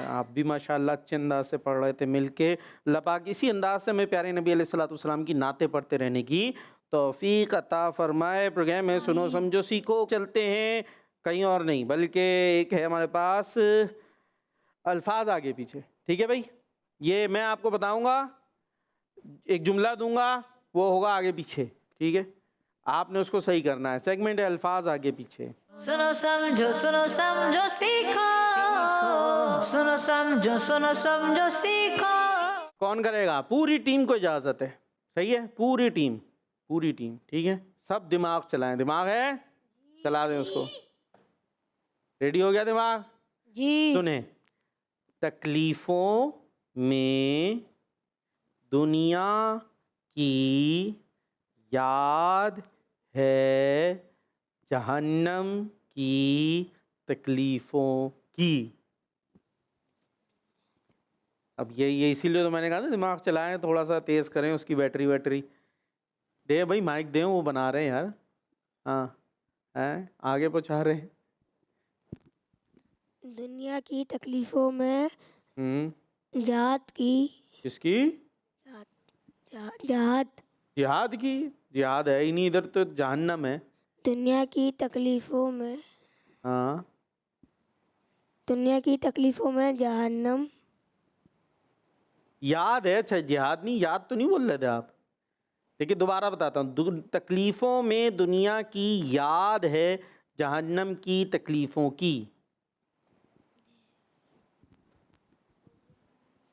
आप भी माशाअल्लाह अच्छे अंदाज से पढ़ रहे थे मिलके। अल्लाह पाक इसी अंदाज से हमें प्यारे नबी अलैहिस्सलाम की नाते पढ़ते रहने की तौफीक अता फरमाए। प्रोग्राम है सुनो समझो सीखो। चलते हैं कहीं और नहीं बल्कि एक है हमारे पास अल्फाज आगे पीछे। ठीक है भाई, ये मैं आपको बताऊंगा, एक जुमला दूंगा, वो होगा आगे पीछे। ठीक है, आपने उसको सही करना है। सेगमेंट है अल्फाज आगे पीछे। सुनो समझो सीखो, सुनो समझो सीखो। कौन करेगा? पूरी टीम को इजाजत है। सही है, पूरी टीम ठीक है। सब दिमाग चलाएं। दिमाग है, चला दें उसको। रेडी हो गया दिमाग? जी। सुने, तकलीफों में दुनिया की याद है जहन्नम की तकलीफ़ों की। अब ये इसीलिए तो मैंने कहा ना दिमाग चलाएं, थोड़ा सा तेज़ करें उसकी बैटरी। दे भाई माइक दे, वो बना रहे हैं यार। हाँ हैं, आगे पहुँचा रहे हैं। दुनिया की तकलीफों में जात की किसकी? जात जिहाद की। जिहाद है ही नहीं इधर, तो जहन्नम है। दुनिया की तकलीफों में हाँ, दुनिया की तकलीफों में जहन्नम। याद है। अच्छा, जिहाद नहीं, याद तो नहीं बोल रहे थे आप। देखिए दोबारा बताता हूँ, तकलीफ़ों में दुनिया की याद है, जहन्नम की तकलीफ़ों की।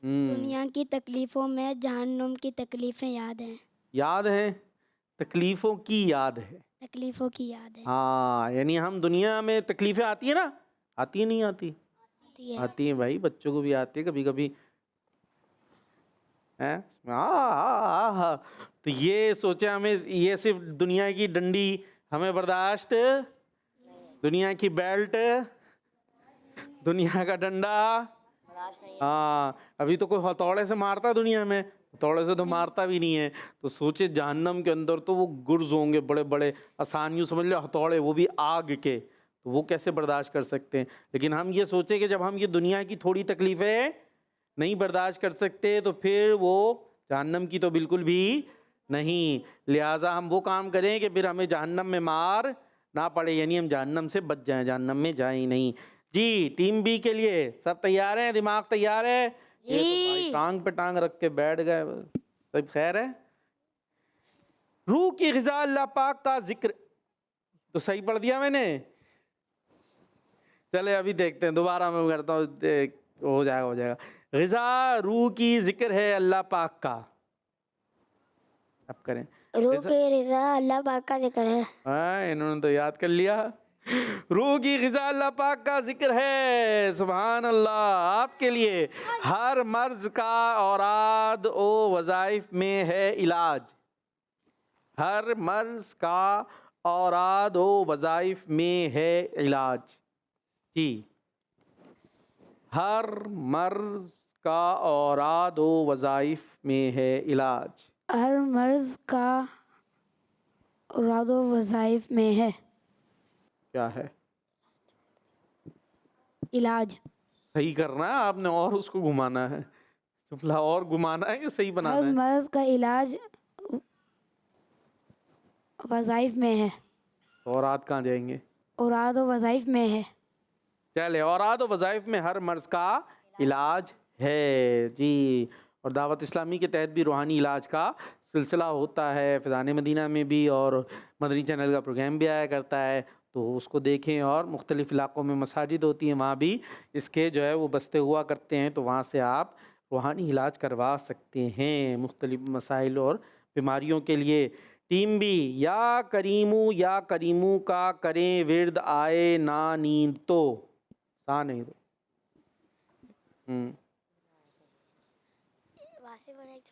दुनिया की तकलीफों में जहन्नुम की तकलीफें याद हैं। याद है, तकलीफ़ों की याद है। तकलीफों की याद है। हाँ, यानी हम दुनिया में तकलीफ़ें आती है ना, आती है नहीं आती? आती हैं भाई, बच्चों को भी आती है कभी कभी हैं। हाँ, तो ये सोचे हमें, ये सिर्फ दुनिया की डंडी हमें बर्दाश्त, दुनिया की बेल्ट, दुनिया का डंडा। हाँ, अभी तो कोई हथौड़े से मारता दुनिया में, हथौड़े से तो मारता भी नहीं है। तो सोचे जहन्नम के अंदर तो वो गुर्ज होंगे बड़े बड़े, आसान यूँ समझ लो हथौड़े, वो भी आग के, तो वो कैसे बर्दाश्त कर सकते हैं। लेकिन हम ये सोचे कि जब हम ये दुनिया की थोड़ी तकलीफ़ें नहीं बर्दाश्त कर सकते, तो फिर वो जहन्नम की तो बिल्कुल भी नहीं। लिहाजा हम वो काम करें कि फिर हमें जहन्नम में मार ना पड़े, यानी हम जहन्नम से बच जाएं, जहन्नम में जाएं ही नहीं। जी, टीम बी के लिए सब तैयार हैं? दिमाग तैयार है? ये तो भाई टांग पे टांग रख के बैठ गए। सब खैर है। रूह की ग़िज़ा अल्लाह पाक का जिक्र, तो सही पढ़ दिया मैंने? चले अभी देखते हैं, दोबारा मैं करता हूँ, हो जाएगा। ग़िज़ा रूह की जिक्र है अल्लाह पाक का। अब करें। रूह की ग़िज़ा अल्लाह पाक का जिक्र है। हाँ, इन्होंने तो याद कर लिया। रूह की ग़िज़ा अल्लाह पाक का जिक्र है। सुभान अल्लाह। आपके लिए हर मर्ज का औराद ओ वज़ाइफ में है इलाज। हर मर्ज का औराद ओ वज़ाइफ में है इलाज। जी, हर मर्ज का औराद ओ वज़ाइफ में है इलाज। हर मर्ज का औराद व वज़ाइफ में है क्या है? इलाज। सही करना है आपने, और उसको घुमाना है। जुमला और घुमाना है या सही बनाना हर है? मर्ज का इलाज वज़ाइफ में है। औरात कहाँ जाएंगे? औराद व वज़ाइफ में है। चले, औरात और वज़ाइफ में हर मर्ज का इलाज है। जी, और दावत इस्लामी के तहत भी रूहानी इलाज का सिलसिला होता है, फ़िज़ान मदीना में भी, और मदनी चैनल का प्रोग्राम भी आया करता है, तो उसको देखें। और मुख्तलिफ़ इलाक़ों में मसाजिद होती हैं, वहाँ भी इसके जो है वो बस्ते हुआ करते हैं, तो वहाँ से आप रूहानी इलाज करवा सकते हैं मुख्तलिफ़ मसाइल और बीमारियों के लिए। टीम बी, या करीमू का करें विर्द आए ना नींद तो। सा नहीं दो।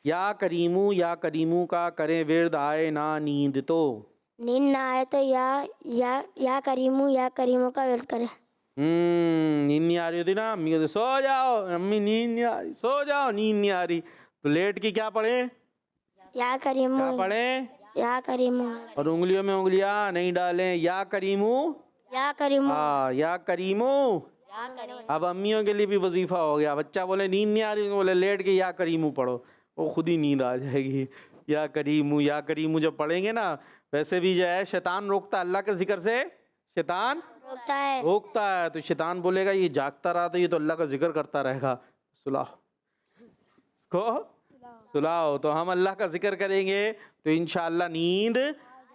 या करीमू का करें विर्द आए ना नींद तो। नींद ना आए तो या करीमू का विर्द करें। नींद नहीं आ रही होती ना, अम्मी कहते सो जाओ, अम्मी नींद नहीं आ रही, सो जाओ, नींद नहीं आ रही, तो लेट के क्या पढ़े? या करीमू। क्या पढ़े? या करीमू। और उंगलियों में उंगलियां नहीं डालें। या करीमू। हाँ, या करीमू। अब अम्मियों के लिए भी वजीफा हो गया। बच्चा बोले नींद नहीं आ रही, बोले लेट के या करीमू पढ़ो, वो खुद ही नींद आ जाएगी। या करीमू जब पढ़ेंगे ना, वैसे भी जो है शैतान रोकता है अल्लाह के जिक्र से, शैतान रोकता है। तो शैतान बोलेगा ये जागता रहा तो ये तो अल्लाह का जिक्र करता रहेगा, सुलाओ इसको, सुलाओ। तो हम अल्लाह का जिक्र करेंगे तो इंशाअल्लाह नींद,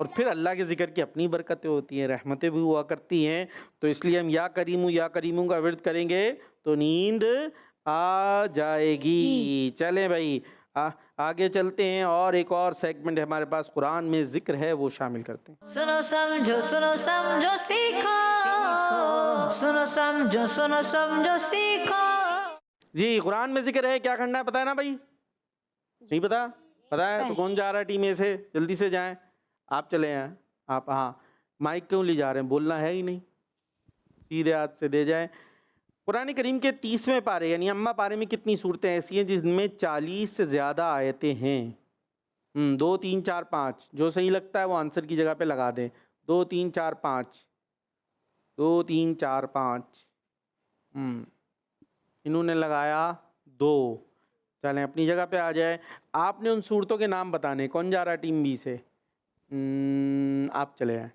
और फिर अल्लाह के ज़िक्र की अपनी बरकतें होती हैं, रहमतें भी हुआ करती हैं। तो इसलिए हम या करीमू का विर्द करेंगे तो नींद आ जाएगी। चलें भाई, आगे चलते हैं, और एक और सेगमेंट हमारे पास कुरान में ज़िक्र है, वो शामिल करते हैं। सुनो समझो सीखो, सुनो समझो सीखो। जी, कुरान में ज़िक्र है, क्या करना है पता है ना भाई? नहीं पता है? तो कौन जा रहा है टीम ए से? जल्दी से जाएं। आप चले हैं आप। हाँ, माइक क्यों ले जा रहे हैं, बोलना है ही नहीं, सीधे हाथ से दे जाए। कुरान करीम के 30वें पारे यानी अम्मा पारे में कितनी सूरतें ऐसी हैं जिनमें 40 से ज़्यादा आयतें हैं? 2 3 4 5, जो सही लगता है वो आंसर की जगह पे लगा दें। 2 3 4 5, 2 3 4 5। इन्होंने लगाया 2। चलें अपनी जगह पे आ जाए। आपने उन सूरतों के नाम बताने। कौन जा रहा है टीम बी से? आप चले आए।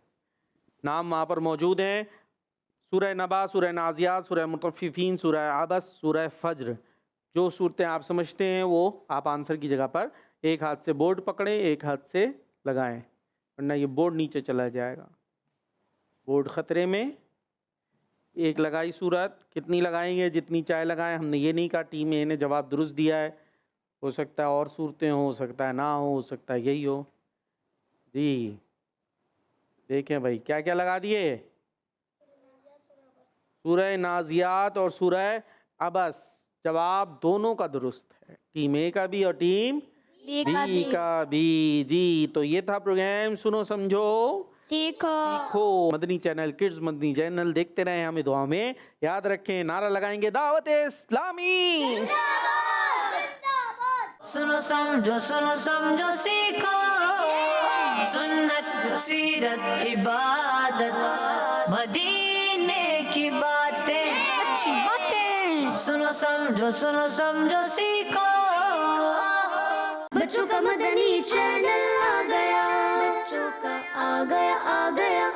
नाम वहाँ पर मौजूद हैं। सूरह नबा, सूरह नाज़ियात, सूरह मुतफ़्फ़िफ़ीन, सूरह अबस, सूरह फज्र। जो सूरतें आप समझते हैं वो आप आंसर की जगह पर एक हाथ से बोर्ड पकड़ें, एक हाथ से लगाएं, वरना ये बोर्ड नीचे चला जाएगा। बोर्ड ख़तरे में। एक लगाई सूरत, कितनी लगाएंगे? जितनी चाहे लगाएं। हमने ये नहीं कहा टीम ए ने जवाब दुरुस्त दिया है, हो सकता है और सूरतें हो सकता है ना हो सकता है यही हो। जी देखें भाई क्या क्या लगा दिए। सूरह नाज़ियात और सूरह अबस। जवाब दोनों का दुरुस्त है, टीम ए का भी और टीम बी का भी। जी तो ये था प्रोग्राम सुनो समझो सीखो। Madani channel kids Madani channel देखते रहें, हमें दुआ में याद रखें। नारा लगाएंगे दावत इस्लामी। सुनो समझो सीखो, सुन्नत सीरत इबादत मदीने की बातें, अच्छी बातें। सुनो समझो सीखो। बच्चों का मदनी चैनल आ गया, बच्चों का आ गया